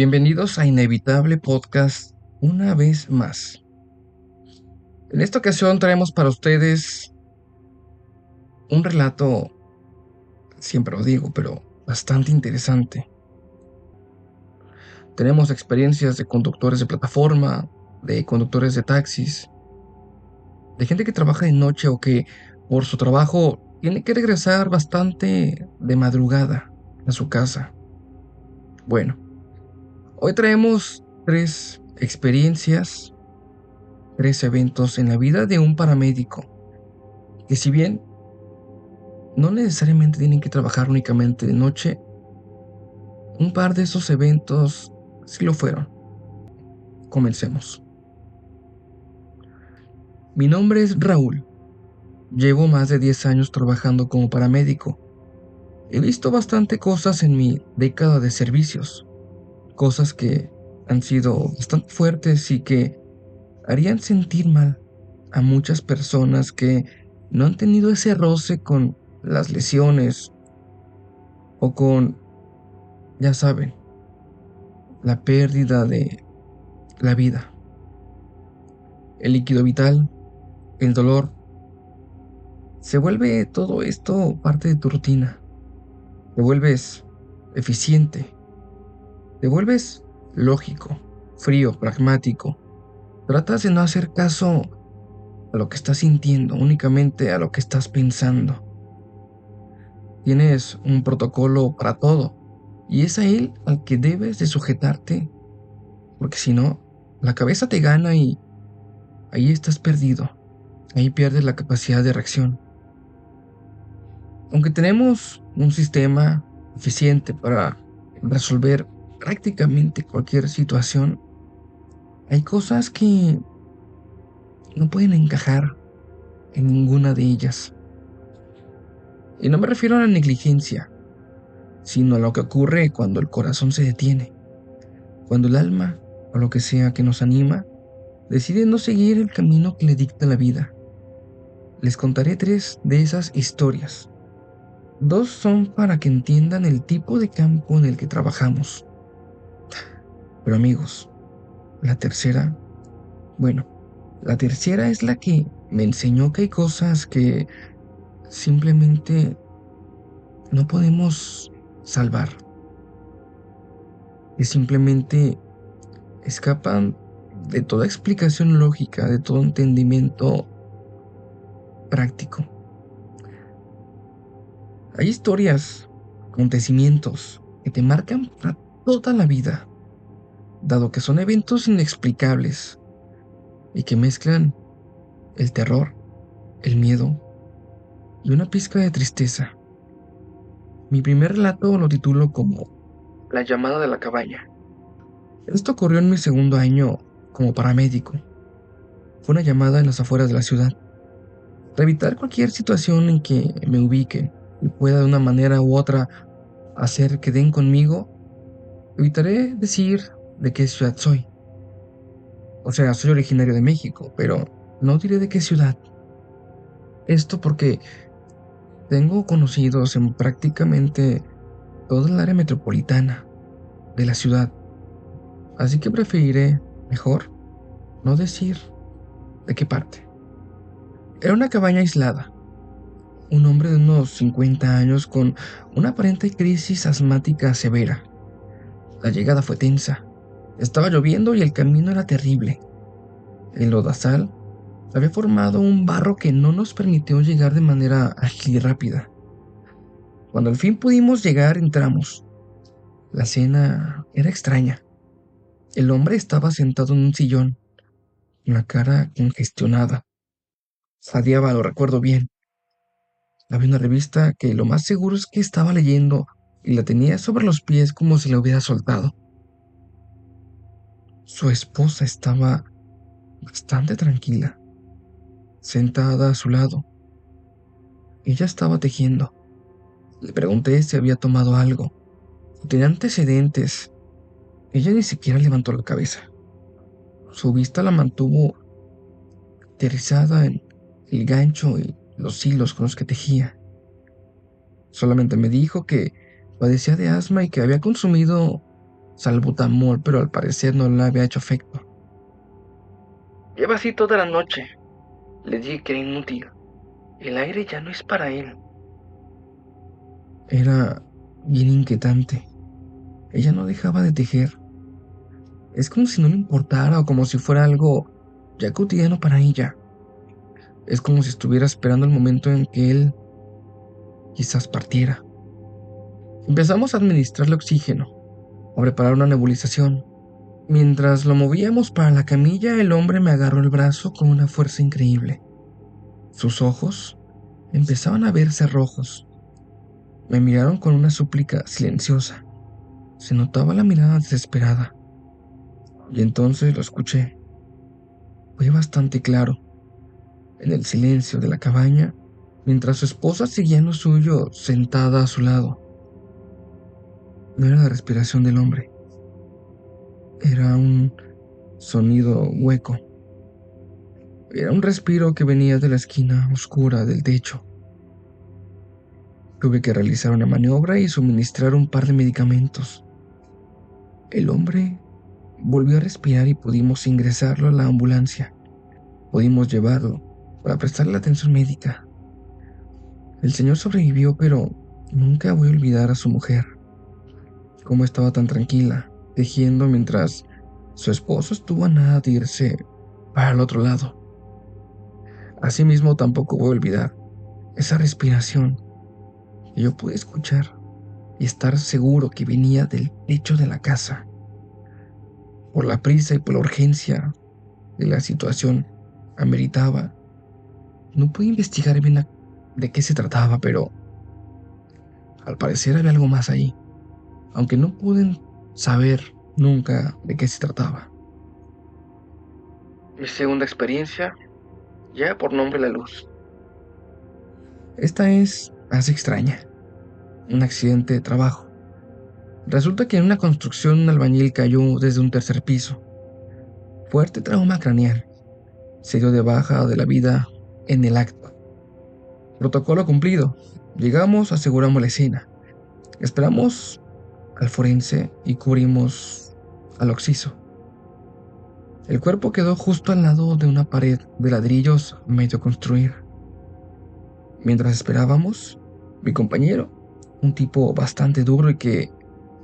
Bienvenidos a Inevitable Podcast una vez más. En esta ocasión traemos para ustedes un relato, siempre lo digo, pero bastante interesante. Tenemos experiencias de conductores de plataforma, de conductores de taxis, de gente que trabaja de noche o que por su trabajo tiene que regresar bastante de madrugada a su casa. Bueno, hoy traemos tres experiencias, tres eventos en la vida de un paramédico, que si bien no necesariamente tienen que trabajar únicamente de noche, un par de esos eventos sí lo fueron. Comencemos. Mi nombre es Raúl. Llevo más de 10 años trabajando como paramédico. He visto bastante cosas en mi década de servicios, cosas que han sido bastante fuertes y que harían sentir mal a muchas personas que no han tenido ese roce con las lesiones o con, ya saben, la pérdida de la vida, el líquido vital, el dolor. Se vuelve todo esto parte de tu rutina. Te vuelves eficiente, te vuelves lógico, frío, pragmático. Tratas de no hacer caso a lo que estás sintiendo, únicamente a lo que estás pensando. Tienes un protocolo para todo y es a él al que debes de sujetarte, porque si no, la cabeza te gana y ahí estás perdido. Ahí pierdes la capacidad de reacción. Aunque tenemos un sistema eficiente para resolver prácticamente cualquier situación, hay cosas que no pueden encajar en ninguna de ellas. Y no me refiero a la negligencia, sino a lo que ocurre cuando el corazón se detiene, cuando el alma, o lo que sea que nos anima, decide no seguir el camino que le dicta la vida. Les contaré tres de esas historias. Dos son para que entiendan el tipo de campo en el que trabajamos. Pero amigos, la tercera, bueno, la tercera es la que me enseñó que hay cosas que simplemente no podemos salvar, que simplemente escapan de toda explicación lógica, de todo entendimiento práctico. Hay historias, acontecimientos que te marcan para toda la vida, dado que son eventos inexplicables y que mezclan el terror, el miedo y una pizca de tristeza. Mi primer relato lo titulo como La llamada de la cabaña. Esto ocurrió en mi segundo año como paramédico. Fue una llamada en las afueras de la ciudad. Para evitar cualquier situación en que me ubique y pueda de una manera u otra hacer que den conmigo, evitaré decir de qué ciudad soy. O sea, soy originario de México, pero no diré de qué ciudad. Esto porque tengo conocidos en prácticamente toda el área metropolitana de la ciudad, así que preferiré, mejor, no decir de qué parte. Era una cabaña aislada. Un hombre de unos 50 años con una aparente crisis asmática severa. La llegada fue tensa. Estaba lloviendo y el camino era terrible. El lodazal había formado un barro que no nos permitió llegar de manera ágil y rápida. Cuando al fin pudimos llegar, entramos. La escena era extraña. El hombre estaba sentado en un sillón, con la cara congestionada. Jadeaba, lo recuerdo bien. Había una revista que lo más seguro es que estaba leyendo y la tenía sobre los pies como si la hubiera soltado. Su esposa estaba bastante tranquila, sentada a su lado. Ella estaba tejiendo. Le pregunté si había tomado algo. Tenía antecedentes. Ella ni siquiera levantó la cabeza. Su vista la mantuvo aterrizada en el gancho y los hilos con los que tejía. Solamente me dijo que padecía de asma y que había consumido salbutamol, pero al parecer no le había hecho efecto. Lleva así toda la noche. Le dije que era inútil. El aire ya no es para él. Era bien inquietante. Ella no dejaba de tejer. Es como si no le importara o como si fuera algo ya cotidiano para ella. Es como si estuviera esperando el momento en que él quizás partiera. Empezamos a administrarle oxígeno, a preparar una nebulización. Mientras lo movíamos para la camilla, el hombre me agarró el brazo con una fuerza increíble. Sus ojos empezaban a verse rojos. Me miraron con una súplica silenciosa. Se notaba la mirada desesperada. Y entonces lo escuché. Fue bastante claro. En el silencio de la cabaña, mientras su esposa seguía en lo suyo, sentada a su lado. No era la respiración del hombre. Era un sonido hueco. Era un respiro que venía de la esquina oscura del techo. Tuve que realizar una maniobra y suministrar un par de medicamentos. El hombre volvió a respirar y pudimos ingresarlo a la ambulancia. Pudimos llevarlo para prestarle atención médica. El señor sobrevivió, pero nunca voy a olvidar a su mujer. Cómo estaba tan tranquila, tejiendo mientras su esposo estuvo a nada de irse para el otro lado. Asimismo, tampoco voy a olvidar esa respiración que yo pude escuchar y estar seguro que venía del techo de la casa. Por la prisa y por la urgencia de la situación ameritaba. No pude investigar bien de qué se trataba, pero al parecer había algo más ahí, aunque no pude saber nunca de qué se trataba. Mi segunda experiencia, ya por nombre La Luz. Esta es más extraña, un accidente de trabajo. Resulta que en una construcción un albañil cayó desde un tercer piso. Fuerte trauma craneal. Se dio de baja de la vida en el acto. Protocolo cumplido. Llegamos, aseguramos la escena. Esperamos al forense y cubrimos al occiso. El cuerpo quedó justo al lado de una pared de ladrillos a medio construir. Mientras esperábamos, mi compañero, un tipo bastante duro y que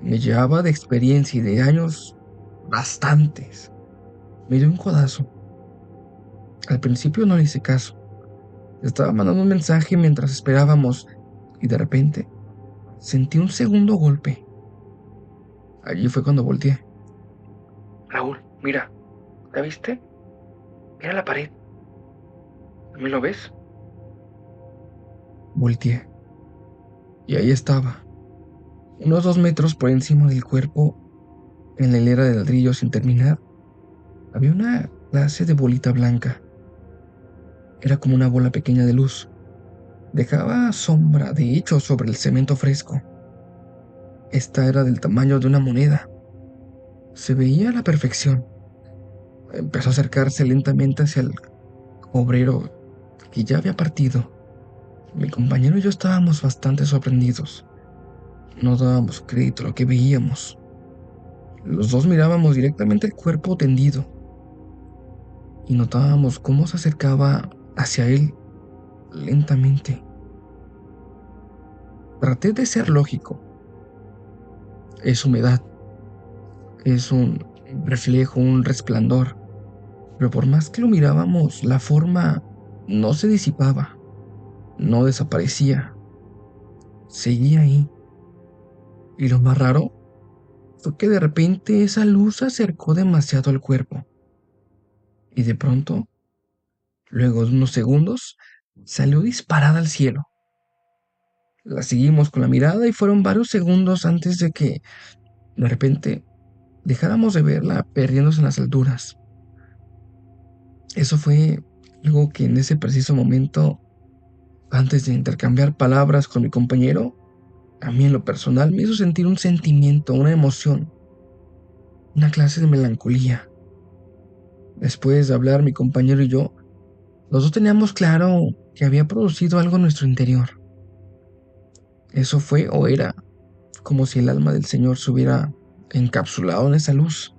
me llevaba de experiencia y de años bastantes, me dio un codazo. Al principio no le hice caso. Estaba mandando un mensaje mientras esperábamos y de repente sentí un segundo golpe. Allí fue cuando volteé. Raúl, mira, ¿la viste? Mira la pared. ¿Me lo ves? Volteé y ahí estaba, unos 2 metros por encima del cuerpo, en la hilera de ladrillos sin terminar, había una clase de bolita blanca. Era como una bola pequeña de luz. Dejaba sombra, de hecho, sobre el cemento fresco. Esta era del tamaño de una moneda. Se veía a la perfección. Empezó a acercarse lentamente hacia el obrero que ya había partido. Mi compañero y yo estábamos bastante sorprendidos. No dábamos crédito a lo que veíamos. Los dos mirábamos directamente el cuerpo tendido y notábamos cómo se acercaba hacia él lentamente. Traté de ser lógico. Es humedad, es un reflejo, un resplandor, pero por más que lo mirábamos, la forma no se disipaba, no desaparecía, seguía ahí. Y lo más raro fue que de repente esa luz se acercó demasiado al cuerpo. Y de pronto, luego de unos segundos, salió disparada al cielo. La seguimos con la mirada y fueron varios segundos antes de que, de repente, dejáramos de verla perdiéndose en las alturas. Eso fue algo que en ese preciso momento, antes de intercambiar palabras con mi compañero, a mí en lo personal me hizo sentir un sentimiento, una emoción, una clase de melancolía. Después de hablar mi compañero y yo, los dos teníamos claro que había producido algo en nuestro interior. Eso fue o era como si el alma del Señor se hubiera encapsulado en esa luz.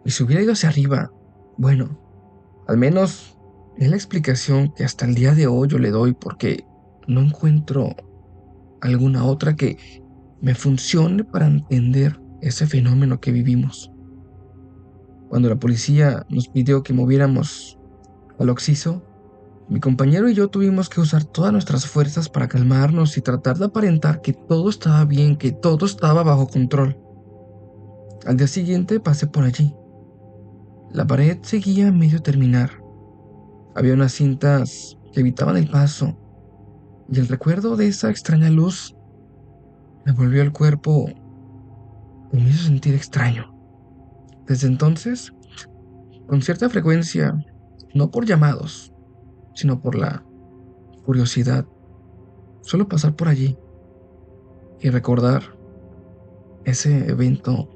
Y si hubiera ido hacia arriba, bueno, al menos es la explicación que hasta el día de hoy yo le doy porque no encuentro alguna otra que me funcione para entender ese fenómeno que vivimos. Cuando la policía nos pidió que moviéramos al occiso, mi compañero y yo tuvimos que usar todas nuestras fuerzas para calmarnos y tratar de aparentar que todo estaba bien, que todo estaba bajo control. Al día siguiente pasé por allí. La pared seguía a medio terminar. Había unas cintas que evitaban el paso, y el recuerdo de esa extraña luz me volvió al cuerpo y me hizo sentir extraño. Desde entonces, con cierta frecuencia, no por llamados, sino por la curiosidad, suelo pasar por allí y recordar ese evento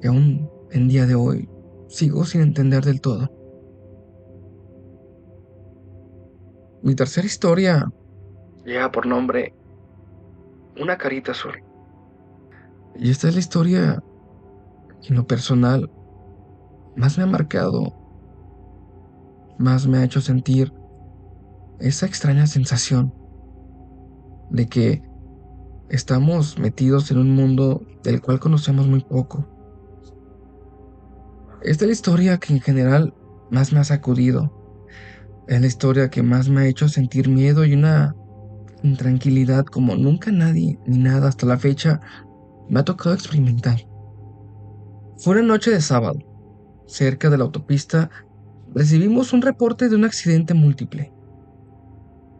que aún en día de hoy sigo sin entender del todo. Mi tercera historia lleva por nombre Una carita azul. Y esta es la historia que en lo personal más me ha marcado, más me ha hecho sentir esa extraña sensación de que estamos metidos en un mundo del cual conocemos muy poco. Esta es la historia que en general más me ha sacudido. Es la historia que más me ha hecho sentir miedo y una intranquilidad como nunca nadie ni nada hasta la fecha me ha tocado experimentar. Fue una noche de sábado. Cerca de la autopista recibimos un reporte de un accidente múltiple.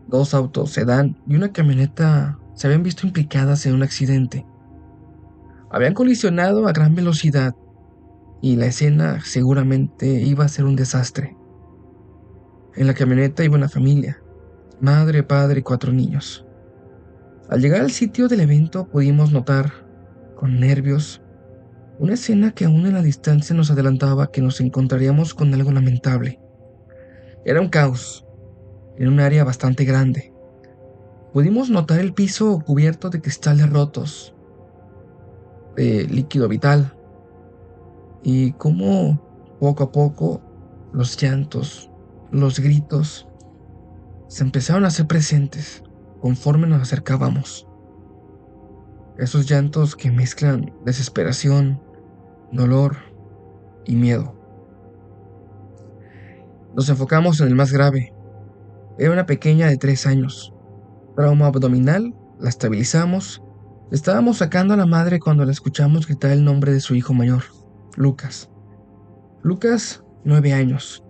Dos autos sedán y una camioneta se habían visto implicadas en un accidente. Habían colisionado a gran velocidad y la escena seguramente iba a ser un desastre. En la camioneta iba una familia, madre, padre y 4 niños. Al llegar al sitio del evento pudimos notar, con nervios, una escena que aún en la distancia nos adelantaba que nos encontraríamos con algo lamentable. Era un caos, en un área bastante grande. Pudimos notar el piso cubierto de cristales rotos, de líquido vital, y cómo poco a poco los llantos, los gritos, se empezaron a hacer presentes conforme nos acercábamos. Esos llantos que mezclan desesperación, dolor y miedo. Nos enfocamos en el más grave. Era una pequeña de 3 años. Trauma abdominal, la estabilizamos. Estábamos sacando a la madre cuando la escuchamos gritar el nombre de su hijo mayor, Lucas. Lucas, 9 años.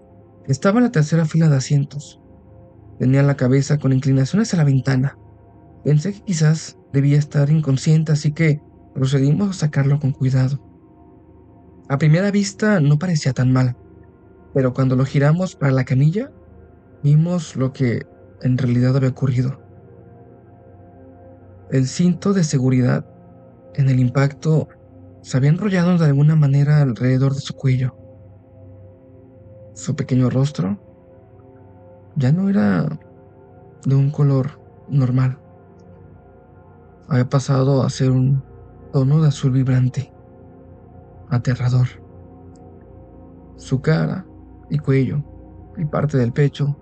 Estaba en la tercera fila de asientos. Tenía la cabeza con inclinaciones a la ventana. Pensé que quizás debía estar inconsciente, así que procedimos a sacarlo con cuidado. A primera vista no parecía tan mal, pero cuando lo giramos para la camilla, vimos lo que en realidad había ocurrido. El cinto de seguridad en el impacto se había enrollado de alguna manera alrededor de su cuello. Su pequeño rostro ya no era de un color normal. Había pasado a ser un tono de azul vibrante, aterrador. Su cara y cuello y parte del pecho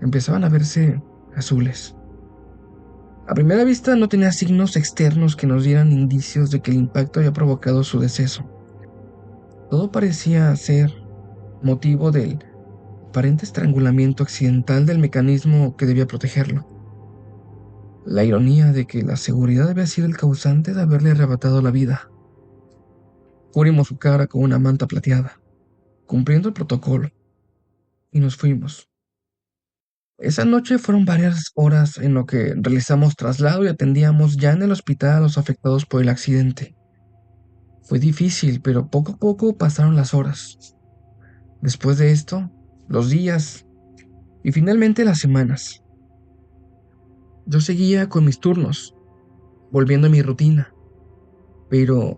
empezaban a verse azules. A primera vista no tenía signos externos que nos dieran indicios de que el impacto había provocado su deceso. Todo parecía ser motivo del aparente estrangulamiento accidental del mecanismo que debía protegerlo. La ironía de que la seguridad había sido el causante de haberle arrebatado la vida. Cubrimos su cara con una manta plateada, cumpliendo el protocolo, y nos fuimos. Esa noche fueron varias horas en lo que realizamos traslado y atendíamos ya en el hospital a los afectados por el accidente. Fue difícil, pero poco a poco pasaron las horas. Después de esto, los días y finalmente las semanas. Yo seguía con mis turnos, volviendo a mi rutina, pero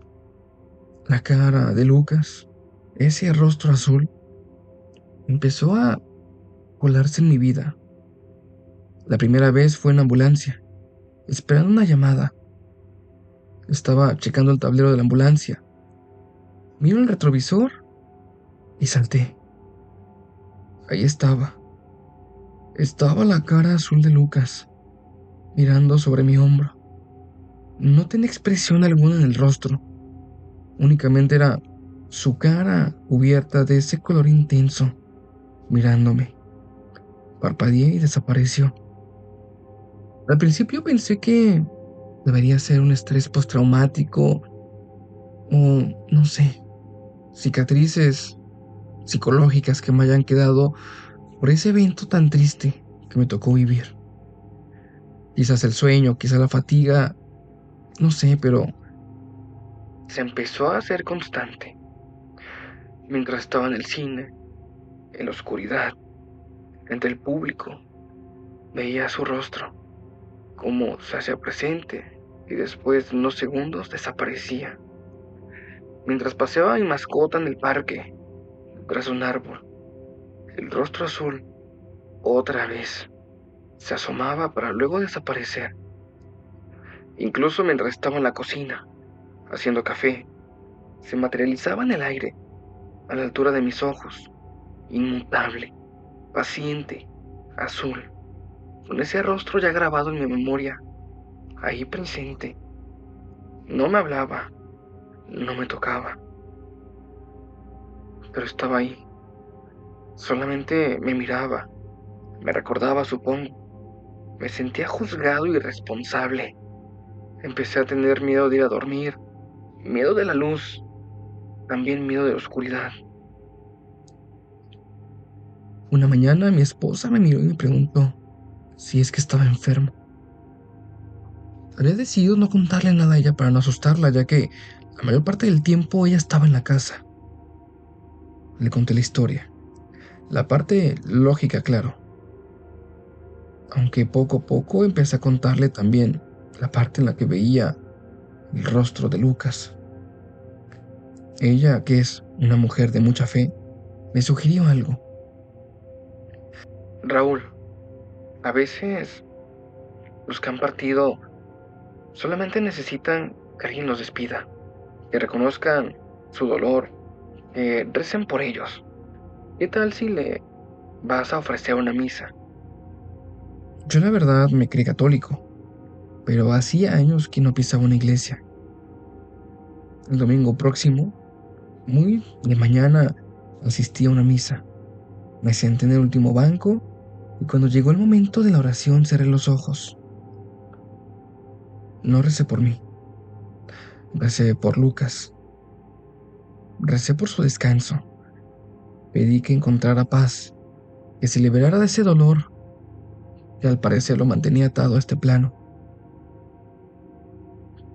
la cara de Lucas, ese rostro azul, empezó a colarse en mi vida. La primera vez fue en ambulancia, esperando una llamada. Estaba checando el tablero de la ambulancia. Miro el retrovisor y salté. Ahí estaba. Estaba la cara azul de Lucas, mirando sobre mi hombro. No tenía expresión alguna en el rostro. Únicamente era su cara cubierta de ese color intenso, mirándome. Parpadeé y desapareció. Al principio pensé que debería ser un estrés postraumático o, no sé, cicatrices psicológicas que me hayan quedado por ese evento tan triste que me tocó vivir. Quizás el sueño, quizás la fatiga, no sé, pero se empezó a hacer constante. Mientras estaba en el cine, en la oscuridad, entre el público, veía su rostro, cómo se hacía presente y después de unos segundos desaparecía. Mientras paseaba a mi mascota en el parque, tras un árbol, el rostro azul, otra vez, se asomaba para luego desaparecer. Incluso mientras estaba en la cocina, haciendo café, se materializaba en el aire, a la altura de mis ojos, inmutable, paciente, azul, con ese rostro ya grabado en mi memoria, ahí presente. No me hablaba, no me tocaba, pero estaba ahí. Solamente me miraba, me recordaba, supongo. Me sentía juzgado y responsable. Empecé a tener miedo de ir a dormir, miedo de la luz, también miedo de la oscuridad. Una mañana mi esposa me miró y me preguntó si es que estaba enfermo. Había decidido no contarle nada a ella para no asustarla, ya que la mayor parte del tiempo ella estaba en la casa. Le conté la historia, la parte lógica, claro, aunque poco a poco empecé a contarle también la parte en la que veía el rostro de Lucas. Ella, que es una mujer de mucha fe, me sugirió algo. Raúl, a veces los que han partido solamente necesitan que alguien los despida, que reconozcan su dolor, que recen por ellos. ¿Qué tal si le vas a ofrecer una misa? Yo la verdad me creí católico, pero hacía años que no pisaba una iglesia. El domingo próximo, muy de mañana, asistí a una misa. Me senté en el último banco y cuando llegó el momento de la oración cerré los ojos. No recé por mí, recé por Lucas, recé por su descanso. Pedí que encontrara paz, que se liberara de ese dolor que al parecer lo mantenía atado a este plano.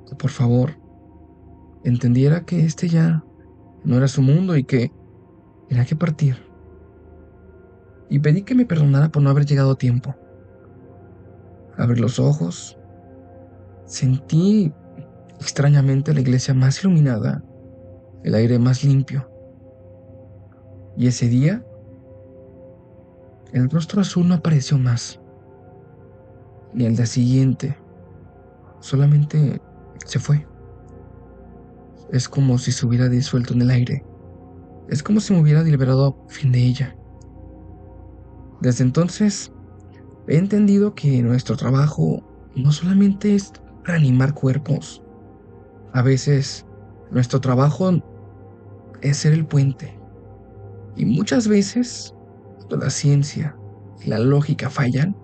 Que por favor entendiera que este ya no era su mundo y que tenía que partir. Y pedí que me perdonara por no haber llegado a tiempo. Abrí los ojos, sentí extrañamente la iglesia más iluminada, el aire más limpio. Y ese día, el rostro azul no apareció más, ni al día siguiente, solamente se fue. Es como si se hubiera disuelto en el aire. Es como si me hubiera liberado a fin de ella. Desde entonces, he entendido que nuestro trabajo no solamente es reanimar cuerpos. A veces, nuestro trabajo es ser el puente. Y muchas veces, cuando la ciencia y la lógica fallan,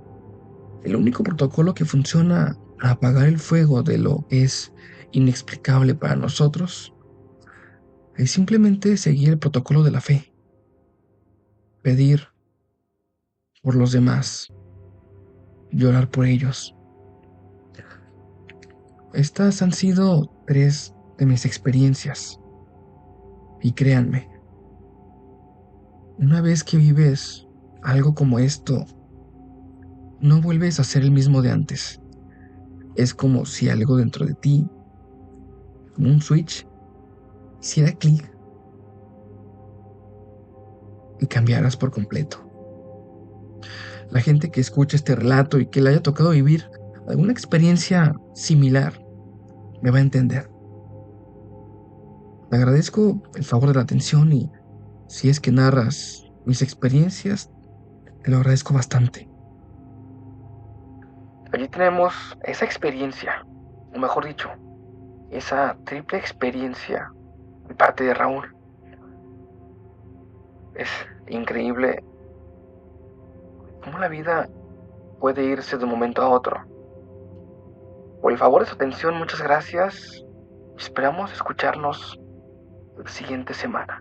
el único protocolo que funciona para apagar el fuego de lo que es inexplicable para nosotros es simplemente seguir el protocolo de la fe, pedir por los demás, llorar por ellos. Estas han sido 3 de mis experiencias. Y créanme, una vez que vives algo como esto, no vuelves a ser el mismo de antes. Es como si algo dentro de ti, como un switch, hiciera clic y cambiaras por completo. La gente que escucha este relato y que le haya tocado vivir alguna experiencia similar, me va a entender. Te agradezco el favor de la atención y si es que narras mis experiencias, te lo agradezco bastante. Allí tenemos esa experiencia, o mejor dicho, esa triple experiencia de parte de Raúl. Es increíble cómo la vida puede irse de un momento a otro. Por el favor de su atención, muchas gracias. Esperamos escucharnos la siguiente semana.